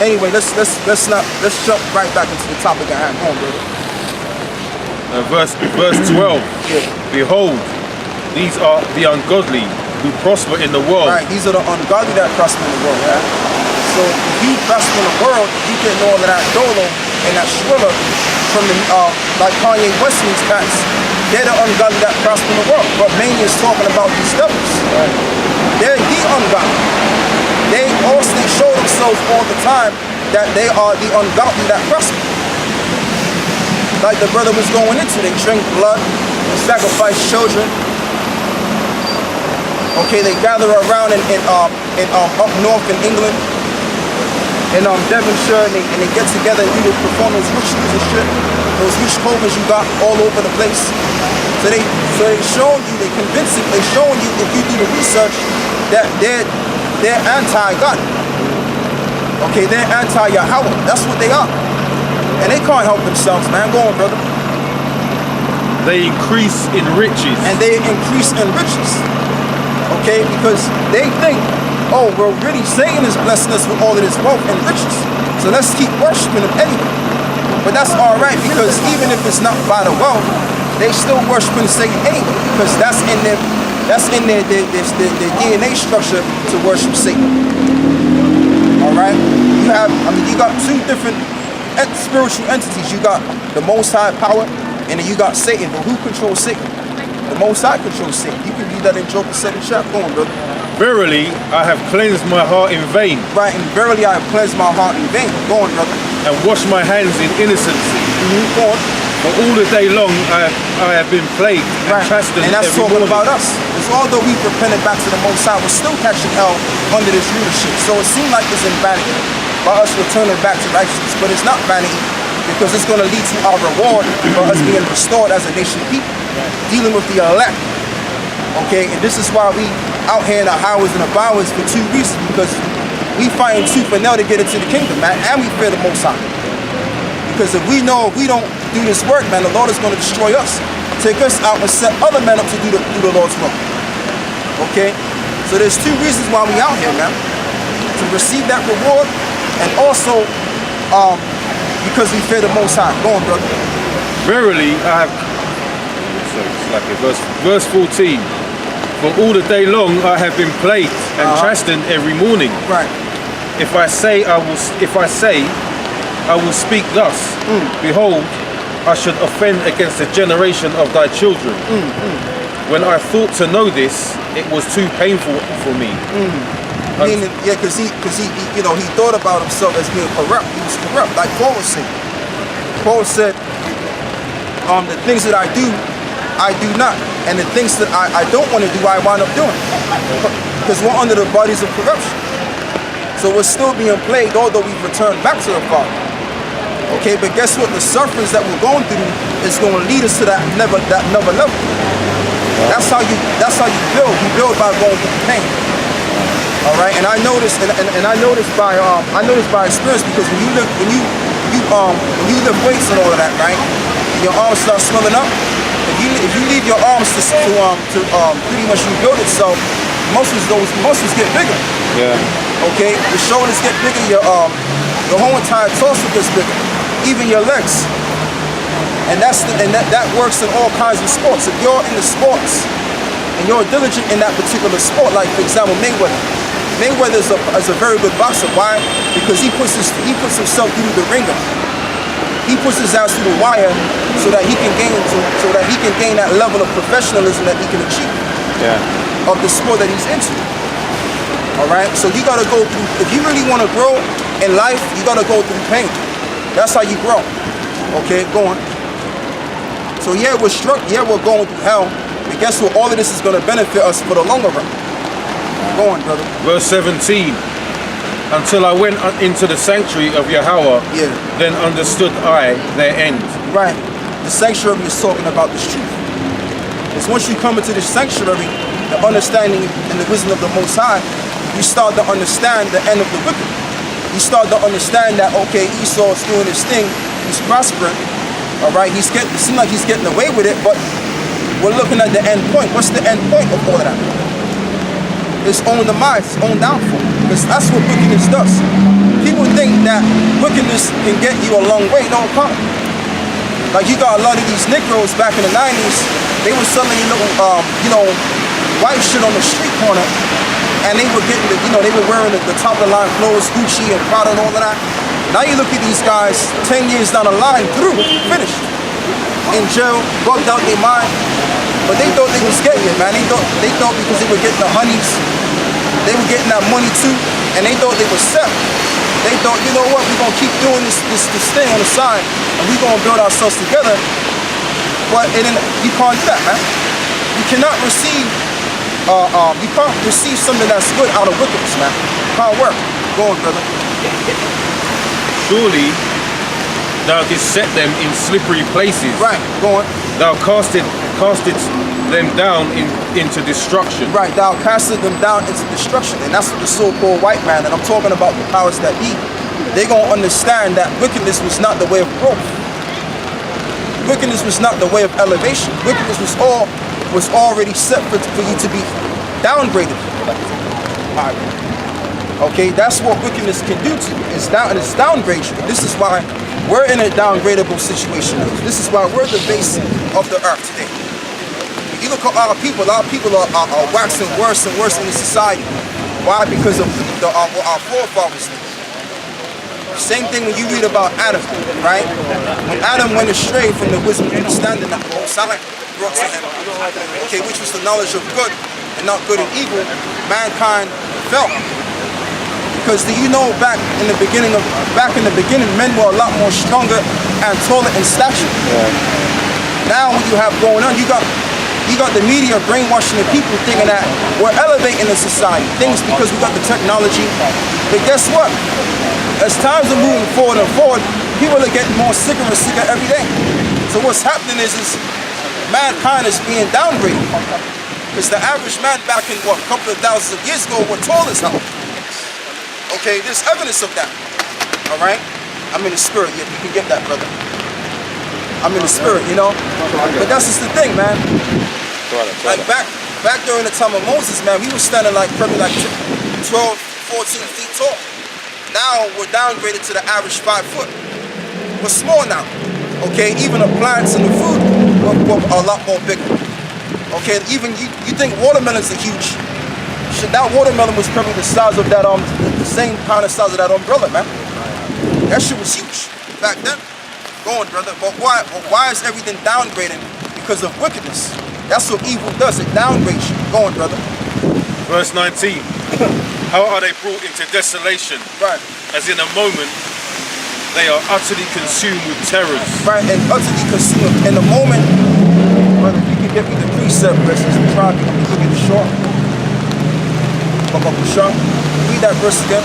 Anyway, let's jump right back into the topic at hand. Go on, brother. Verse 12. Yeah. Behold, these are the ungodly who prosper in the world. Right, these are the ungodly that prosper in the world, right? So if you prosper in the world, you get all of that dolo and that thriller from the like Kanye West and these cats. They're the ungodly that prosper in the world. But mainly is talking about these devils. Right? They're the ungodly. They show themselves all the time that they are the ungodly that prosper. Like the brother was going into, they drink blood, sacrifice children. Okay, they gather around in up north in England, in Devonshire, and they get together and do perform those rituals and shit. Those witch covens you got all over the place. So they showing you, they showing you, if you do the research, that they're anti-God. Okay, they're anti-Yahweh. That's what they are. And they can't help themselves, man. Go on, brother. They increase in riches. And they increase in riches. Okay, because they think, oh, well, really, Satan is blessing us with all of this wealth and riches. So let's keep worshiping him anyway. But that's all right, because even if it's not by the wealth, they still worshiping Satan anyway, because that's in their DNA structure to worship Satan. All right, you got two different spiritual entities. You got the Most High power, and then you got Satan. But who controls Satan? The Most High controls Satan. You can read that in Job 2nd chapter. Go on, brother. Verily, I have cleansed my heart in vain. Right, and verily I have cleansed my heart in vain. Go on, brother. And washed my hands in innocency. Go on. For all the day long I have been plagued and chastened. And that's every talking morning. about us. Because although we've repented back to the Most High, we're still catching hell under this rulership. So it seems like it's in vanity by us returning back to righteousness. But it's not vanity, because it's going to lead to our reward for us being restored as a nation of people, dealing with the elect. Okay, and this is why we out here in the highways and the byways for two reasons, because we fighting tooth and nail to get into the kingdom, man, and we fear the Most High. Because if we know if we don't do this work, man, the Lord is going to destroy us, take us out and set other men up to do the Lord's work. Okay, so there's two reasons why we out here, man, to receive that reward, and also because we fear the Most High. Go on, brother. Verily, I have. So it's like a verse 14. For all the day long I have been plagued and chastened every morning. Right. If I say I will speak thus, behold, I should offend against the generation of thy children. When I thought to know this, it was too painful for me. Meaning, yeah, because he thought about himself as being corrupt. He was corrupt, like Paul was saying. Paul said, the things that I do not. And the things that I don't want to do, I wind up doing. Because we're under the bodies of corruption. So we're still being plagued, although we've returned back to the Father. Okay, but guess what? The sufferings that we're going through is going to lead us to that another level. That's how you build. You build by going through pain. All right, and I noticed, and I noticed by experience, because when you lift weights and all of that, right, and your arms start swelling up. If you leave your arms to pretty much rebuild itself, those muscles get bigger. Yeah. Okay, your shoulders get bigger, your whole entire torso gets bigger, even your legs. And that works in all kinds of sports. If you're in the sports and you're diligent in that particular sport, like for example Mayweather is a very good boxer. Why? Because he puts himself through the ringer. He puts his ass through the wire so that he can gain that level of professionalism that he can achieve. Yeah. Of the sport that he's into. All right. So you gotta go through. If you really want to grow in life, you gotta go through pain. That's how you grow. Okay. Go on. So yeah, we're going through hell. But guess what? All of this is gonna benefit us for the longer run. Go on, brother. Verse 17. Until I went into the sanctuary of Yahweh, then understood I their end. Right. The sanctuary is talking about this truth. It's once you come into this sanctuary, the understanding and the wisdom of the Most High, you start to understand the end of the wicked. You start to understand that, okay, Esau is doing his thing, he's prospering, all right, it seems like he's getting away with it, but we're looking at the end point. What's the end point of all of that? His own demise, his own downfall. Because that's what wickedness does. People think that wickedness can get you a long way, no problem. Like you got a lot of these Negroes back in the 90s, they were selling little, white shit on the street corner, and they were getting they were wearing the top of the line clothes, Gucci and Prada and all of that. Now you look at these guys, 10 years down the line, through, finished, in jail, bugged out their mind. But they thought they was getting it, man. They thought because they were getting the honeys, they were getting that money too, and they thought they were set. They thought, you know what, we're gonna keep doing this thing on the side, and we're gonna build ourselves together. But you can't do that, man. You cannot receive something that's good out of wickedness, man. Can't work. Go on, brother. Surely thou didst set them in slippery places. Right, go on. Thou castest them down into destruction. Right, thou castest them down into destruction. And that's what the so-called white man, and I'm talking about the powers that be, they're going to understand that wickedness was not the way of growth. Wickedness was not the way of elevation. Wickedness was already set for you to be downgraded. Okay, that's what wickedness can do to you. It's downgrade you. This is why we're in a downgradable situation. This is why we're the base of the earth today. You look at our people are waxing worse and worse in the society. Why? Because of what our forefathers did. Same thing when you read about Adam, right? When Adam went astray from the wisdom and understanding that the Most High brought to him, okay, which was the knowledge of good and not good and evil, mankind fell. Because do you know back in the beginning, men were a lot more stronger and taller in stature. Now what you have going on, you got the media brainwashing the people thinking that we're elevating the society. Things because we got the technology. But guess what? As times are moving forward and forward, people are getting more sicker and sicker every day. So what's happening is mankind is being downgraded. Because the average man back in a couple of thousands of years ago were tall as hell. Okay, there's evidence of that. All right? I'm in the spirit. You can get that, brother. I'm in the spirit, But that's just the thing, man. Like back during the time of Moses, man, we were standing probably 12, 14 feet tall. Now we're downgraded to the average 5 foot. We're small now. Okay, even the plants and the food were a lot more bigger. Okay, even you think watermelons are huge. Shit, that watermelon was probably the size of that the same kind of size of that umbrella, man. That shit was huge back then. Go on, brother. But why is everything downgrading? Because of wickedness. That's what evil does. It downgrades you. Go on, brother. Verse 19. How are they brought into desolation? Right. As in a moment, they are utterly consumed with terrors. Right, and utterly consumed. In a moment, brother, you can give me the precept verses. Try to look at the short. Read that verse again.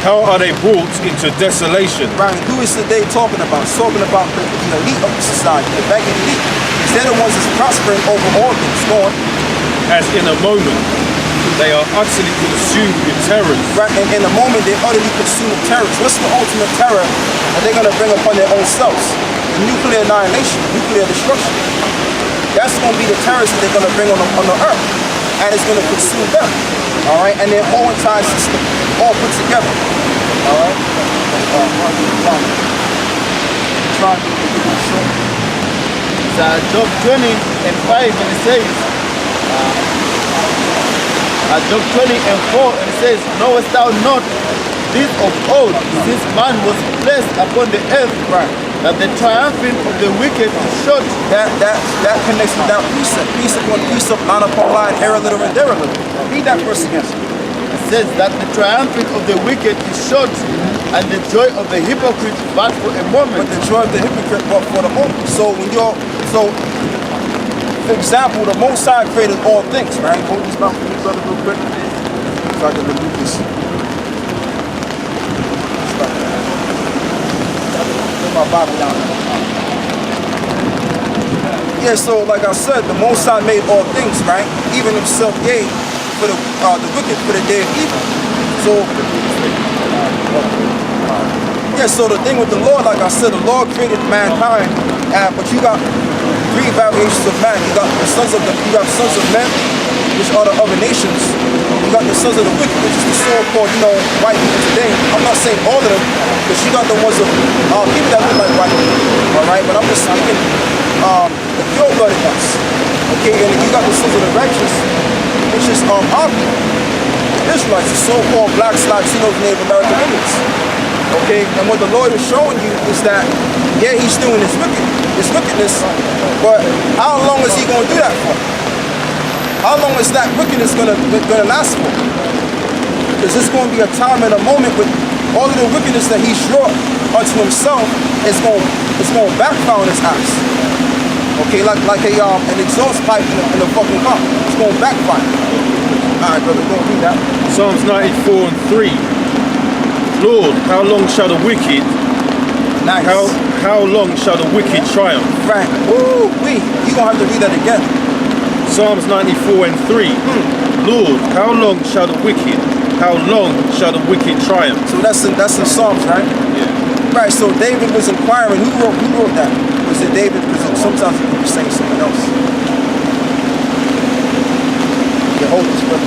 How are they brought into desolation? Right, who is the day talking about? It's talking about the elite of the society, the banking elite. They're the ones that's prospering over all things. Go on. As in a moment, they are utterly consumed with terrors. Right, and in a moment, they're utterly consumed with terrors. What's the ultimate terror that they're going to bring upon their own selves? The nuclear annihilation, nuclear destruction. That's going to be the terrors that they're going to bring on the earth. And it's going to consume them. All right, and their whole entire system, all put together. All right. Job 20 and 5, and it says, Job 20 and 4, and it says, knowest thou not this of old, since man was placed upon the earth, right, that the triumphing of the wicked is short? That connects with that precept. Precept upon precept, line upon line, here a little and there a little. Read that verse again. It says that the triumphing of the wicked is short, and the joy of the hypocrite but for a moment. But the joy of the hypocrite but for the moment. So for example, the Most High created all things, right? Hold this mouth for me, brother, real quick. So I can remove this. Put my Bible down. Yeah, so like I said, the Most High made all things, right? Even himself gave for the wicked for the day of evil. So yeah, so the thing with the Lord, like I said, the Lord created mankind, but you got three variations of man. You have sons of men, which are the other nations. You got the sons of the wicked, which is the so-called, white people today. I'm not saying all of them, because you got the ones of people that look like white people. All right, but I'm just speaking the pure-blooded ones. Okay, and you got the sons of the righteous, which is our people, the Israelites, the so-called blacks, Latinos, Native American Indians. Okay, and what the Lord is showing you is that, yeah, he's doing his wickedness, but how long is he going to do that for? How long is that wickedness going to last for? Because there's going to be a time and a moment with all of the wickedness that he's wrought unto himself is going to backfire on his ass. Okay, like an exhaust pipe in a fucking car. It's going to backfire. All right, brother, go read that. Psalms 94 and 3. Lord, how long shall the wicked? Nice. How long shall the wicked triumph? Right. Woo wee. You gonna have to read that again. Psalms 94 and 3. Lord, how long shall the wicked? How long shall the wicked triumph? So that's in Psalms, right? Yeah. Right. So David was inquiring. Who wrote that? Was it David? Because sometimes he could be saying something else. Yeah, hold this, brother.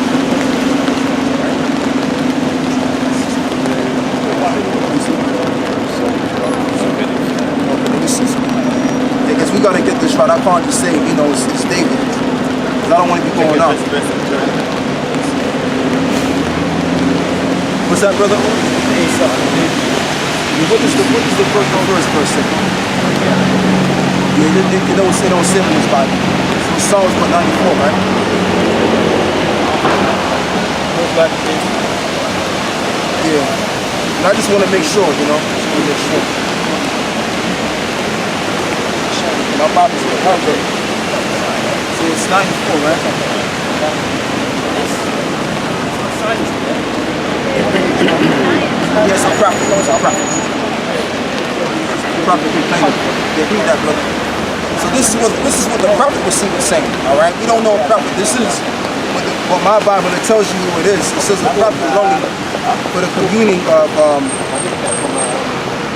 Because we gotta get this right. I can't just say, it's David. Because I don't want to be going out. What's that, brother? Esau. What is the first verse? Yeah, it don't say in this Bible. It's Psalms 94, right? Yeah. And I just want to make sure, My Bible's in Covereth. See, it's 94, right? Yes, I'm prophet. Prophet complaining. Yeah, read that, brother. So this is what the prophet was saying. All right, we don't know a prophet. This is what my Bible tells you who it is. It says the prophet is only for the communing of.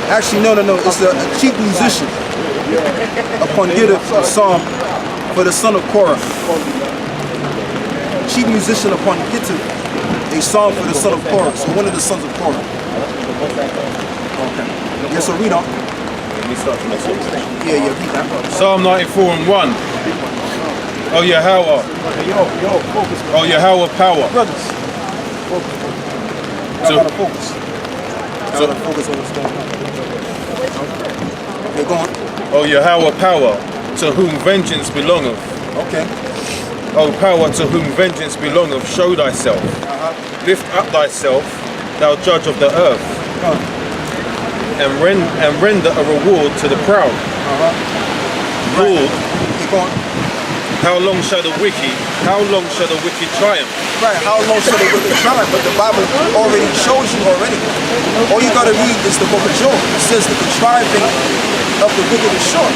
Actually, no. It's a chief musician upon Gittith, a psalm for the son of Korah. Chief musician upon Gittith, a psalm for the son of Korah. So one of the sons of Korah. Okay. Yes, so read on. Yeah, read that. Psalm 94 and 1. Oh Yahweh. Focus. Oh Yahweh power. Brothers. Focus. I gotta focus. I gotta focus on what's going on. Okay, go on. O Yahweh power, to whom vengeance belongeth. Okay. O power, to whom vengeance belongeth, show thyself. Lift up thyself, thou judge of the earth, and render a reward to the proud. Lord, how long shall the wicked triumph? Right, how long shall the wicked triumph? But the Bible already shows you already. All you gotta read is the book of Job. It says that the triumphing of the wicked is short.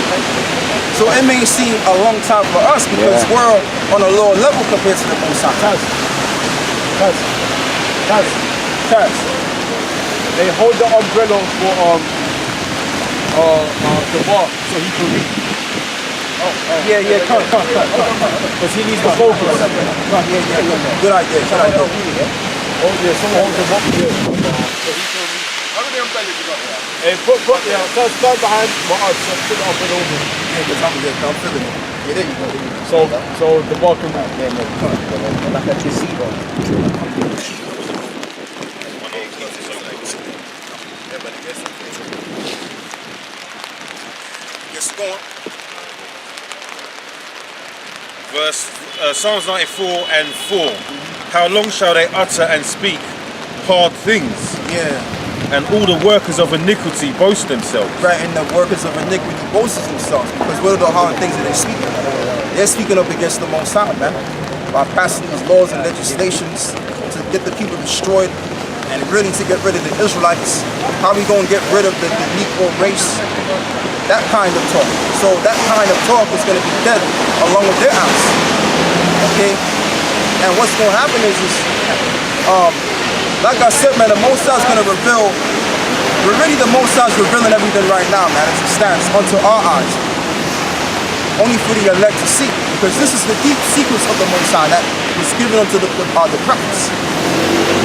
So it may seem a long time for us because we're on a lower level compared to the Most High. Taz. They hold the umbrella for the bar so he can read. Yeah, come. Because he needs the focus. Yeah. Good idea. Oh yeah, someone holds him up here. So he can read. How many umbrellas you got here? Hey, stand behind my arms, so put it up and over. Yeah, because I'm feeling it. Yeah, there you go. So the bar can read. Come. Like a receiver. Yes, go on. Psalms 94 and 4. How long shall they utter and speak hard things? Yeah. And all the workers of iniquity boast themselves. Right, and the workers of iniquity boast themselves. Because what are the hard things that they're speaking? They're speaking up against the Most High, man. By passing these laws and legislations to get the people destroyed and really to get rid of the Israelites. How we gonna get rid of the Negro race? That kind of talk. So that kind of talk is gonna be dead along with their house. Okay? And what's gonna happen is like I said, man, the Most High is gonna reveal. We're really the Most High is revealing everything right now, man. As it stands unto our eyes. only for the elect to see. Because this is the deep secrets of the Most High that was given unto the prophets.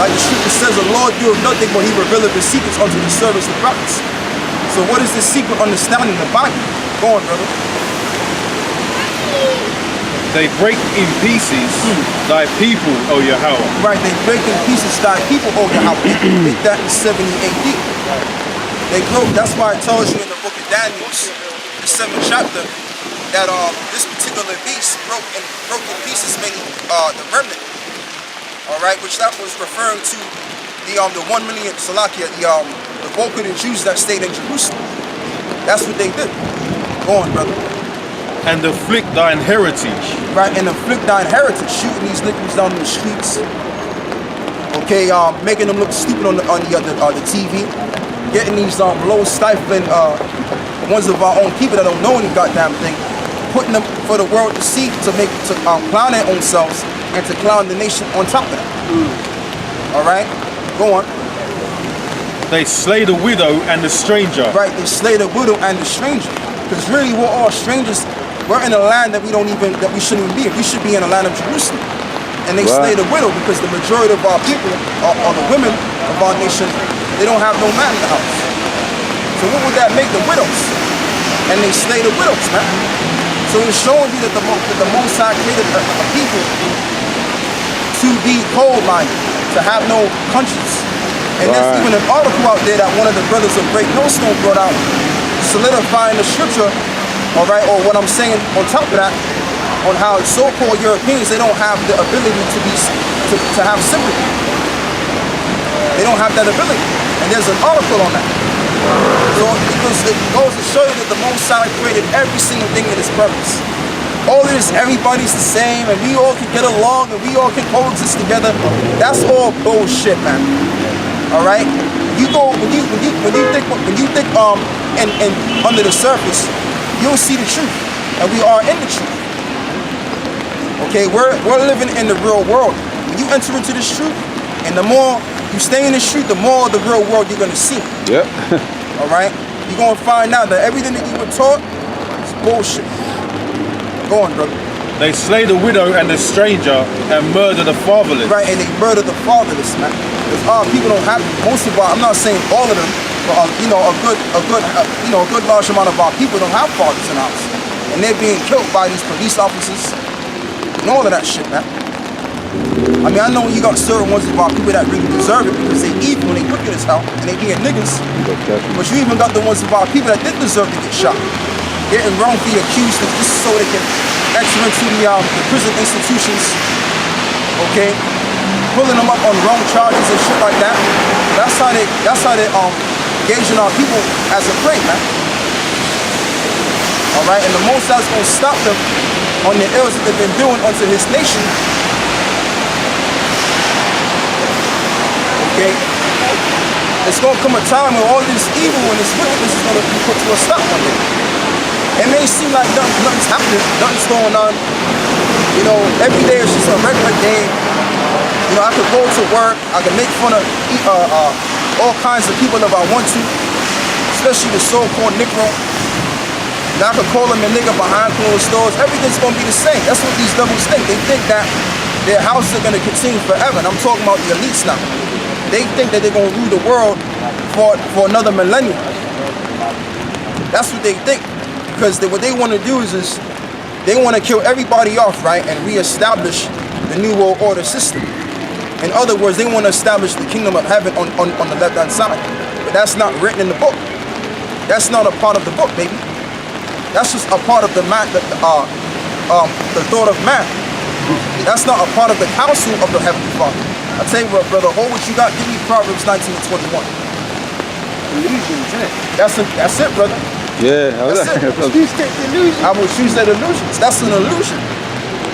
Like the scripture says, the Lord doeth nothing but he revealeth the secrets unto the servants, the prophets. So what is this secret understanding the Bible? Go on, brother. They break in pieces thy people, O Yahweh. Right, they break in pieces thy people, O Yahweh. Did that in 70 AD. They broke, that's why it tells you in the book of Daniel, the 7th chapter, that this particular beast broke in pieces many the remnant. Alright, which that was referring to the 1 million Salakia, the bulk of the Jews that stayed in Jerusalem. That's what they did. Go on, brother. And afflict thine heritage. Right, and afflict thine heritage, shooting these niggas down in the streets. Okay, making them look stupid on the TV. Getting these low stifling ones of our own people that don't know any goddamn thing. Putting them for the world to see, to clown their own selves and to clown the nation on top of that. Alright, go on. They slay the widow and the stranger. Right, they slay the widow and the stranger. Because really we're all strangers. We're in a land that we shouldn't be in. We should be in the land of Jerusalem. And they slay the widow because the majority of our people, or the women of our nation, they don't have no man in the house. So what would that make the widows? And they slay the widows, man. So it's showing you that the Most High created a people to be cold-minded, to have no conscience. And there's even an article out there that one of the brothers of Great Millstone brought out, solidifying the scripture, all right, or what I'm saying on top of that, on how so-called Europeans, they don't have the ability to have sympathy. They don't have that ability. And there's an article on that. So because it goes to show you that the Most High created every single thing in its purpose. All of this, everybody's the same, and we all can get along, and we all can coexist together. That's all bullshit, man. All right. When you think and under the surface, you'll see the truth, and we are in the truth. Okay, we're living in the real world. When you enter into this truth, and the more you stay in this truth, the more of the real world you're gonna see. Yep. All right. You're gonna find out that everything that you were taught is bullshit. Go on, brother. They slay the widow and the stranger and murder the fatherless. Right, and they murder the fatherless, man. Because our people don't have, most of our, I'm not saying all of them, but a good large amount of our people don't have fathers in the house, and they're being killed by these police officers and all of that shit, man. I mean, I know you got certain ones of our people that really deserve it because they evil and they wicked as hell and they being niggas. But you even got the ones of our people that did deserve to get shot, getting wrongfully accused of just so they can enter into the prison institutions, okay, pulling them up on wrong charges and shit like that. That's how they gauging our people as a prey, man. All right, and the Most High's gonna stop them on the ills that they've been doing unto His nation. Okay, it's gonna come a time when all this evil and this wickedness is gonna be put to a stop one day. It may seem like nothing's happening, nothing's going on. You know, every day is just a regular day. You know, I could go to work, I could make fun of all kinds of people if I want to, especially the so-called Negro. Now I could call them a nigga behind closed doors. Everything's gonna be the same. That's what these devils think. They think that their houses are gonna continue forever. And I'm talking about the elites now. They think that they're gonna rule the world for another millennium. That's what they think. Because what they want to do is they want to kill everybody off, right, and reestablish the New World Order system. In other words, they want to establish the kingdom of heaven on the left-hand side. But that's not written in the book. That's not a part of the book, baby. That's just a part of the thought of man. That's not a part of the counsel of the Heavenly Father. I tell you what, brother, hold what you got. Give me Proverbs 19:21. Illusions, isn't it? That's it, brother. Yeah, That's it. I will choose that illusions. That's an illusion.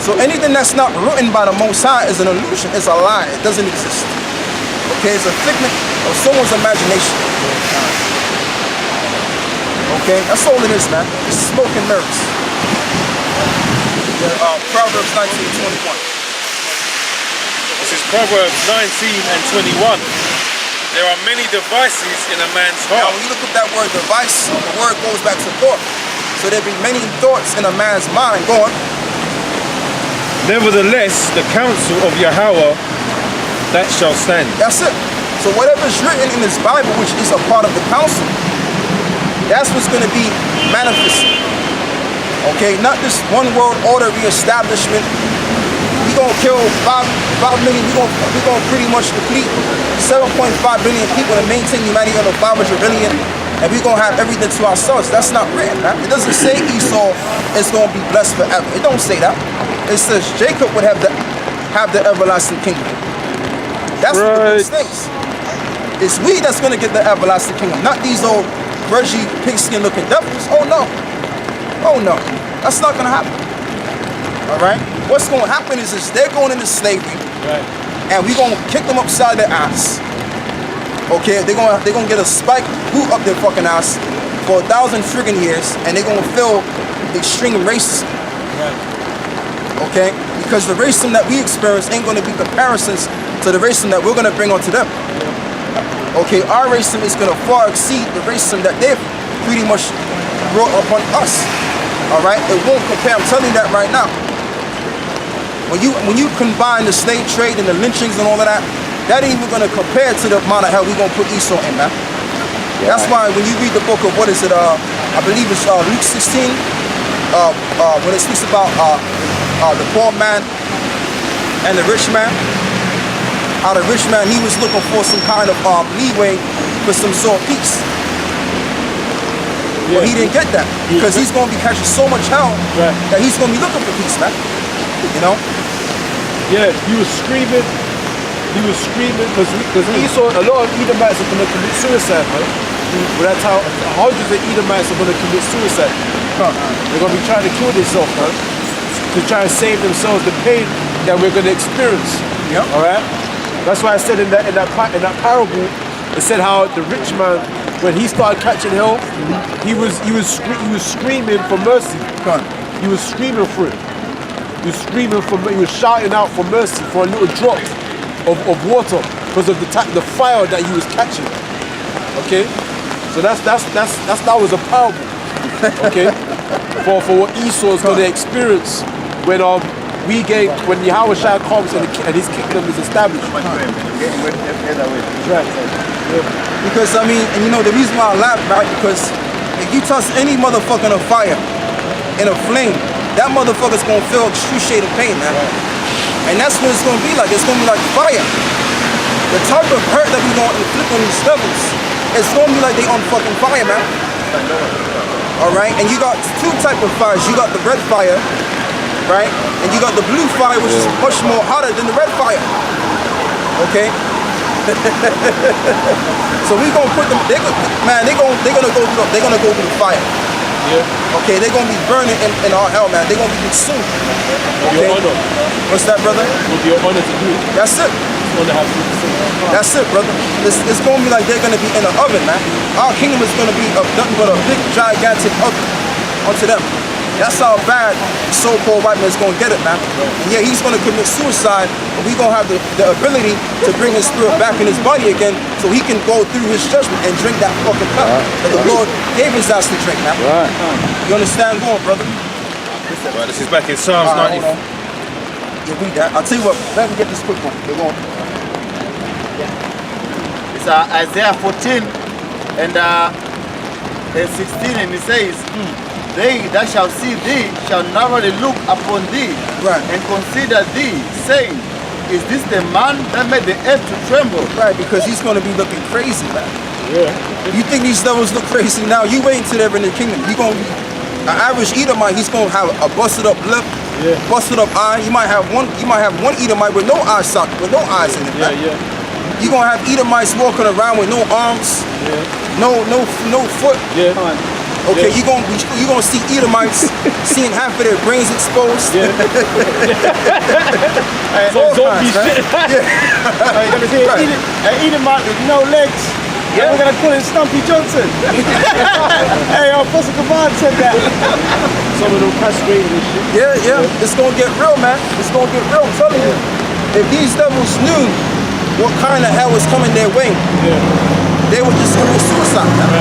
So anything that's not written by the Most High is an illusion. It's a lie. It doesn't exist. Okay, it's a figment of someone's imagination. Okay, that's all it is, man. It's smoke and mirrors. Proverbs 19:21. This is Proverbs 19 and 21. There are many devices in a man's Now, heart. when you look up that word device, the word goes back to thought. So there be many thoughts in a man's mind. Go on. Nevertheless, the counsel of Yahweh, that shall stand. That's it. So whatever's written in this Bible, which is a part of the counsel, that's what's going to be manifested. Okay, not this one world order reestablishment. We're going to kill 5 million. We're going to pretty much deplete 7.5 billion people to maintain humanity under 500 billion. And we're going to have everything to ourselves. That's not written, man. It doesn't say Esau is going to be blessed forever. It don't say that. It says Jacob would have the everlasting kingdom. That's what the book thinks. It's we that's going to get the everlasting kingdom, not these old grudgy, pigskin looking devils. Oh no. Oh no. That's not going to happen. All right? What's going to happen is they're going into slavery, and we're going to kick them upside their ass. Okay? They're going to get a spike boot up their fucking ass for 1,000 friggin' years, and they're going to feel extreme racism. Okay? Because the racism that we experience ain't going to be comparisons to the racism that we're going to bring onto them. Okay, our racism is going to far exceed the racism that they've pretty much brought upon us. All right, it won't compare. I'm telling you that right now. When you combine the slave trade and the lynchings and all of that, that ain't even going to compare to the amount of hell we're going to put Esau in, man. Yeah. That's why when you read the book of what is it? I believe it's Luke 16. When it speaks about the poor man and the rich man. How the rich man, he was looking for some kind of leeway for some sort of peace. But he didn't get that because he's going to be catching so much hell that he's going to be looking for peace, man. You know? Yeah, he was screaming because Esau, a lot of Edomites are going to commit suicide, man. But that's how hundreds of Edomites are going to commit suicide. They're going to be trying to kill themselves, man, to try and save themselves the pain that we're going to experience. Yeah. All right. That's why I said in that parable, it said how the rich man, when he started catching hell, he was screaming for mercy. He was screaming for it. He was shouting out for mercy for a little drop of water because of the fire that he was catching. Okay, so that was a parable. Okay, for what Esau is going to experience when Yahweh Shai comes and his kingdom is established. Right. Because I mean, and you know the reason why I laugh, right? Because if you toss any motherfucker in a fire, in a flame, that motherfucker's gonna feel excruciating pain, man. And that's what it's gonna be like. It's gonna be like fire. The type of hurt that we're gonna inflict on these devils, it's gonna be like they on fucking fire, man. Alright? And you got two types of fires. You got the red fire, right? And you got the blue fire, which is much more hotter than the red fire. Okay? So we gonna put them. They're gonna go through the fire. Yeah. Okay, they're gonna be burning in our hell, man. They're gonna be consumed. Okay. What's that, brother? With your honor to do it. That's it. That's it, brother. It's gonna be like they're gonna be in an oven, man. Our kingdom is gonna be nothing but a big, gigantic oven onto them. That's how bad so-called white man is gonna get it, man. And yeah, he's gonna commit suicide, but we gonna have the ability to bring his spirit back in his body again, so he can go through his judgment and drink that fucking cup that the Lord gave his ass to drink, man. You understand? Go on, brother. Right, this is back in Psalms 90. Yeah, read that. I'll tell you what. Let me get this quick one. Go on. It's Isaiah 14 and 16, and it says, they that shall see thee shall narrowly look upon thee, and consider thee, saying, is this the man that made the earth to tremble? Right, because he's going to be looking crazy, man. Yeah. You think these devils look crazy now? You wait until they're in the kingdom. You're going to be an average Edomite. He's going to have a busted up lip, busted up eye. You might have one Edomite with no eyes in it, man. You're going to have Edomites walking around with no arms, no foot. Okay, you're gonna see Edomites seeing half of their brains exposed. Zombies. An Edomite with no legs. And we're gonna call him Stumpy Johnson. Hey, Apostle Command said that. Some of them castrated and shit. Yeah. It's gonna get real, man. It's gonna get real. I'm telling you. If these devils knew what kind of hell was coming their way, they would just commit suicide, man.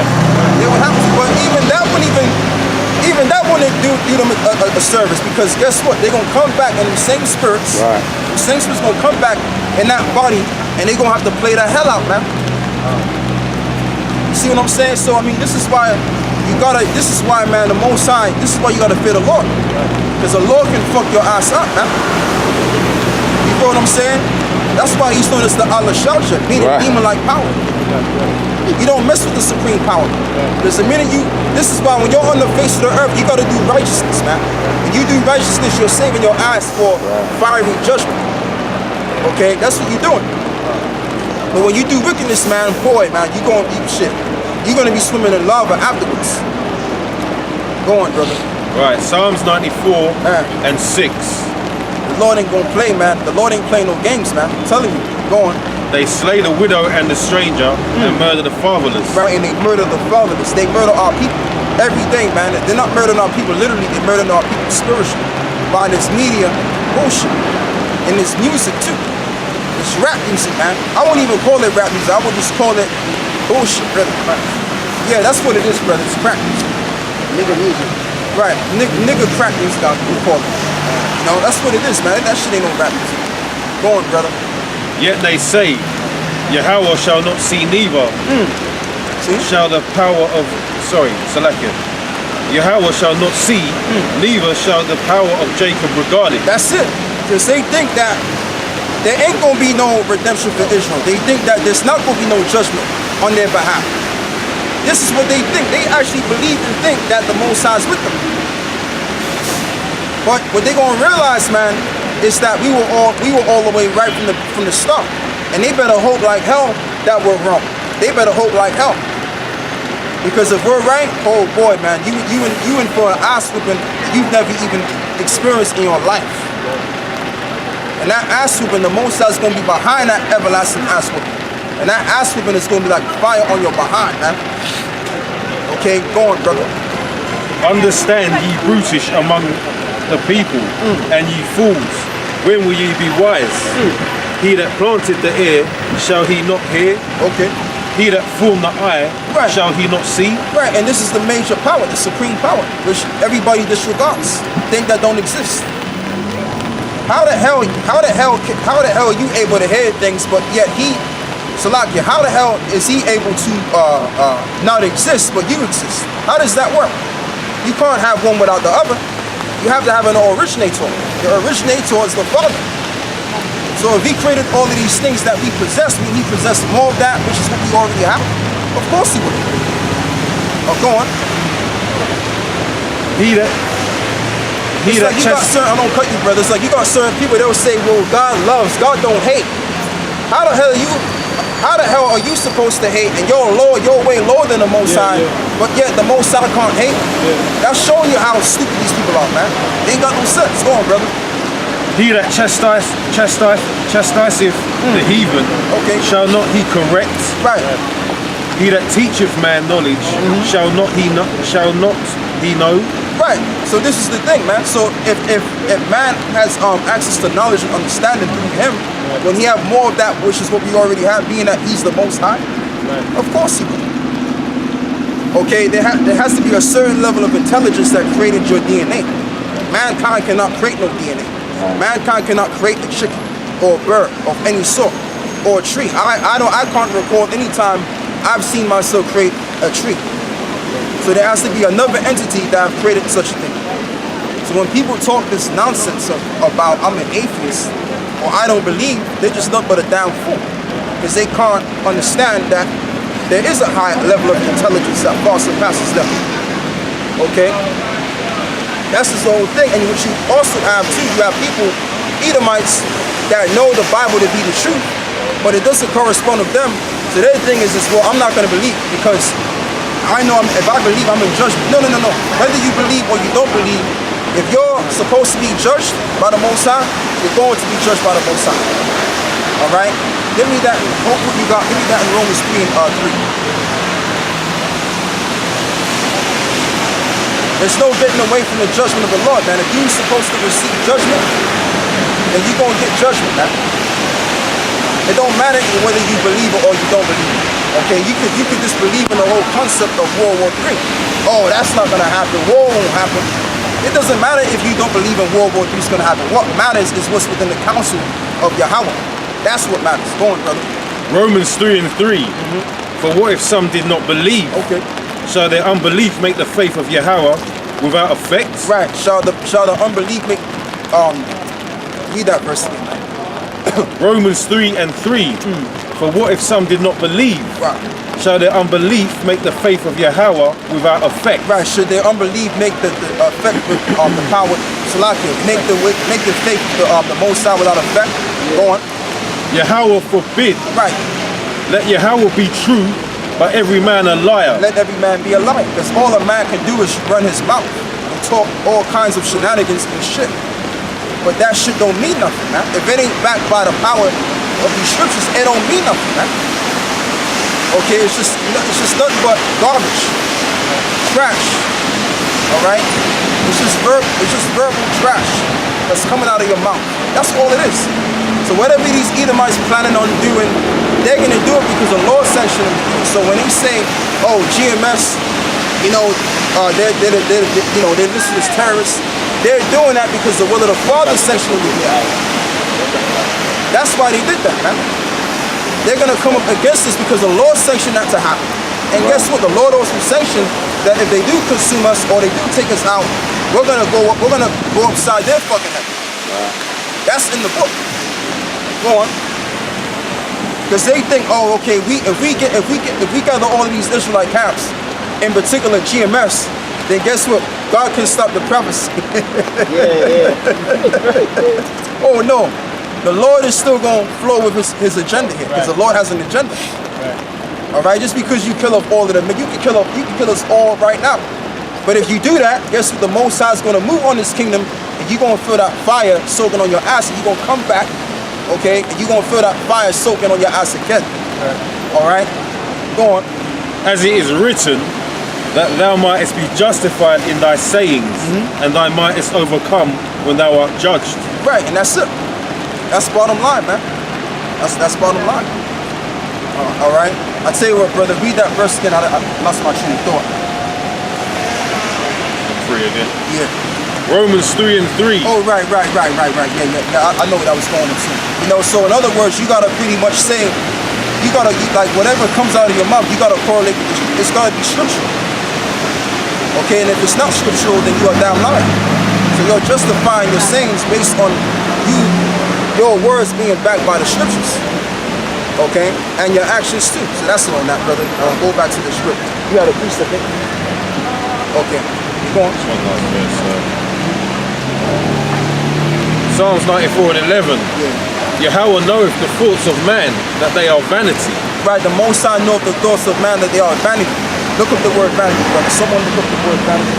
They would have to, but even that a service, because guess what? They're gonna come back in the same spirits. Right. The same spirits gonna come back in that body, and they're gonna have to play the hell out, man. You see what I'm saying? So I mean, this is why you gotta. This is why, man, the Most High. This is why you gotta fear the Lord, because the Lord can fuck your ass up, man. You know what I'm saying? That's why He's known as the Allah Shalja, meaning demon-like power. You don't mess with the supreme power. Because the minute this is why when you're on the face of the earth, you gotta do righteousness, man. When you do righteousness, you're saving your ass for fiery judgment. Okay, that's what you're doing. But when you do wickedness, man, boy, man, you're gonna eat shit. You're gonna be swimming in lava afterwards. Go on, brother. Right, Psalms 94 and 6. The Lord ain't gonna play, man. The Lord ain't playing no games, man. I'm telling you. Go on. They slay the widow and the stranger and murder the fatherless. Right, and they murder the fatherless. They murder our people every day, man. They're not murdering our people literally, they're murdering our people spiritually. By this media bullshit. And this music too. It's rap music, man. I won't even call it rap music. I would just call it bullshit, brother. Yeah, that's what it is, brother. It's crack music. Nigga music. Right, nigga crack music, I would call it. You know, that's what it is, man. That shit ain't no rap music. Go on, brother. Yet they say, Yahweh shall not see neither. See? Shall the power of, Salakia. Yahweh shall not see, neither shall the power of Jacob regard it. That's it. Because they think that there ain't going to be no redemption for Israel. They think that there's not going to be no judgment on their behalf. This is what they think. They actually believe and think that the Most High is with them. But what they're going to realize, man, is that we were all the way right from the start. And they better hope like hell that we're wrong. They better hope like hell. Because if we're right, oh boy, man, you in for an ass whooping that you've never even experienced in your life. And that ass whooping, the Most High is going to be behind that everlasting ass whooping. And that ass whooping is going to be like fire on your behind, man. Okay, go on, brother. Understand ye brutish among the people, and ye fools, when will ye be wise? He that planted the ear, shall he not hear? Okay. He that formed the eye, shall he not see? Right, and this is the major power, the supreme power, which everybody disregards, think that don't exist. How the hell are you able to hear things, but yet Salakia, how the hell is he able to not exist, but you exist? How does that work? You can't have one without the other. You have to have an originator. The originator is the Father. So if He created all of these things that we possess, will He possess more of that, which is what we already have? Of course He would. Oh, go on. He that you got certain, I don't cut you, brother. It's like you got certain people, they'll say, well, God loves, God don't hate. How the hell are you supposed to hate, and you're way lower than the Most High, but yet the Most High can't hate? That's showing you how stupid these people are, man. They ain't got no sense. Go on, brother. He that chastiseth the heathen, shall not he correct? Right. He that teacheth man knowledge, shall not he know? Right. So this is the thing, man. So if man has access to knowledge and understanding through him, when he have more of that, which is what we already have, being that he's the Most High, of course he will. Okay, there has to be a certain level of intelligence that created your DNA. Mankind cannot create no DNA. Mankind cannot create a chicken or a bird of any sort or a tree. I can't recall any time I've seen myself create a tree. So there has to be another entity that have created such a thing. So when people talk this nonsense about I'm an atheist or I don't believe, they're just nothing but a damn fool. Because they can't understand that there is a high level of intelligence that far surpasses them. Okay? That's the whole thing. And what you also have too, you have people, Edomites, that know the Bible to be the truth, but it doesn't correspond with them. So their thing is well, I'm not going to believe because I know if I believe, I'm in judgment. No. Whether you believe or you don't believe, if you're supposed to be judged by the Most High, you're going to be judged by the Most High. All right? Give me that. What you got? Give me that in Romans 3 and 3. There's no getting away from the judgment of the Lord, man. If you're supposed to receive judgment, then you're going to get judgment, man. It don't matter whether you believe it or you don't believe it. Okay, you could just believe in the whole concept of World War III. Oh, that's not gonna happen. War won't happen. It doesn't matter if you don't believe in World War III is going to happen. What matters is what's within the counsel of Yahweh. That's what matters. Go on, brother. Romans 3:3. For what if some did not believe? Okay. Shall their unbelief make the faith of Yahweh without effect? Right. Shall the unbelief make read that verse again, man. Romans 3:3. For what if some did not believe? Right. Shall their unbelief make the faith of Yahweh without effect? Right. Should their unbelief make the effect with the power Salakia, make the faith of the Most High without effect? Go on. Yahweh forbid. Right. Let Yahweh be true, but every man a liar. Let every man be a liar. Because all a man can do is run his mouth and talk all kinds of shenanigans and shit. But that shit don't mean nothing, man. If it ain't backed by the power of these scriptures, it don't mean nothing, man. Okay, it's just nothing but garbage, trash. All right, it's just verbal trash that's coming out of your mouth. That's all it is. So whatever these Edomites planning on doing, they're gonna do it because the Lord sanctioned them to do it. So when they say, "Oh, GMS," they're listed as terrorists, they're doing that because the will of the Father sanctioned them to do that. That's why they did that, man. They're gonna come up against us because the Lord sanctioned that to happen. And guess what? The Lord also sanctioned that if they do consume us or they do take us out, we're gonna go upside their fucking head. That's in the book. Go on. Because they think, oh, okay, if we gather all of these Israelite camps, in particular GMS, then guess what? God can stop the prophecy. Oh no. The Lord is still going to flow with his agenda here, because the Lord has an agenda. All right, just because you kill off all of them, you can kill us all right now. But if you do that, guess what? The Most High is going to move on this kingdom, and you're going to feel that fire soaking on your ass, and you're going to come back, okay? And you're going to feel that fire soaking on your ass again. All right, go on. As it is written, that thou mightest be justified in thy sayings, and thy mightest overcome when thou art judged. Right, and that's it. That's bottom line, man. That's bottom line. All right. I tell you what, brother. Read that verse again. I lost my train of thought. Free again. Yeah. Romans 3:3. Oh, right. Yeah. I know what I was going into. So in other words, you gotta pretty much say, you gotta like whatever comes out of your mouth, you gotta correlate with it's gotta be scriptural. Okay, and if it's not scriptural, then you are damn lying. So you're justifying your sayings based on your words being backed by the scriptures, okay, and your actions too. So that's on that, brother. Go back to the script. You had a precept, okay. Go on. Psalms 94:11. Yahweh knoweth the thoughts of man, that they are vanity. Right. The Most High knoweth the thoughts of man, that they are vanity. Look up the word vanity, brother. Someone look up the word vanity.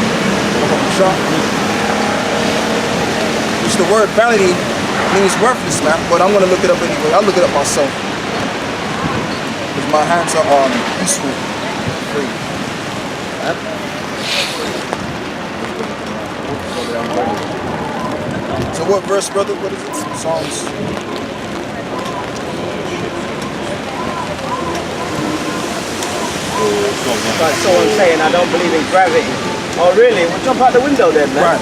Which the word vanity means worthless, man, but I'm gonna look it up anyway. I'll look it up myself, because my hands are useful. Free. So what verse, brother? What is it? Psalms. Like someone saying, I don't believe in gravity. Oh really? Well, jump out the window then, man. Right.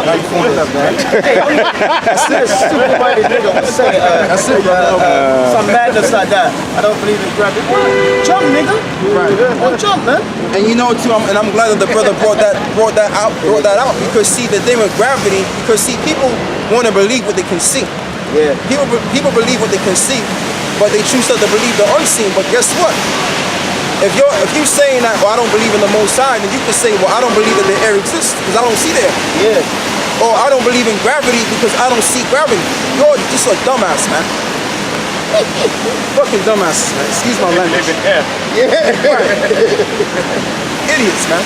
Now you phone it up, man. That's it. Stupid-minded nigga will say some madness like that. I don't believe in gravity. Jump, nigga. Right. Jump, man. And you know too, I'm glad that the brother brought that out, because see the thing with gravity, because see people want to believe what they can see. Yeah. People believe what they can see, but they choose not to believe the unseen. But guess what? If you're saying that, well, I don't believe in the Most High, then you can say, well, I don't believe that the air exists because I don't see the air. Yeah. Or I don't believe in gravity because I don't see gravity. You're just a dumbass, man. Fucking dumbasses, man. Excuse my language. Yeah. Idiots, man.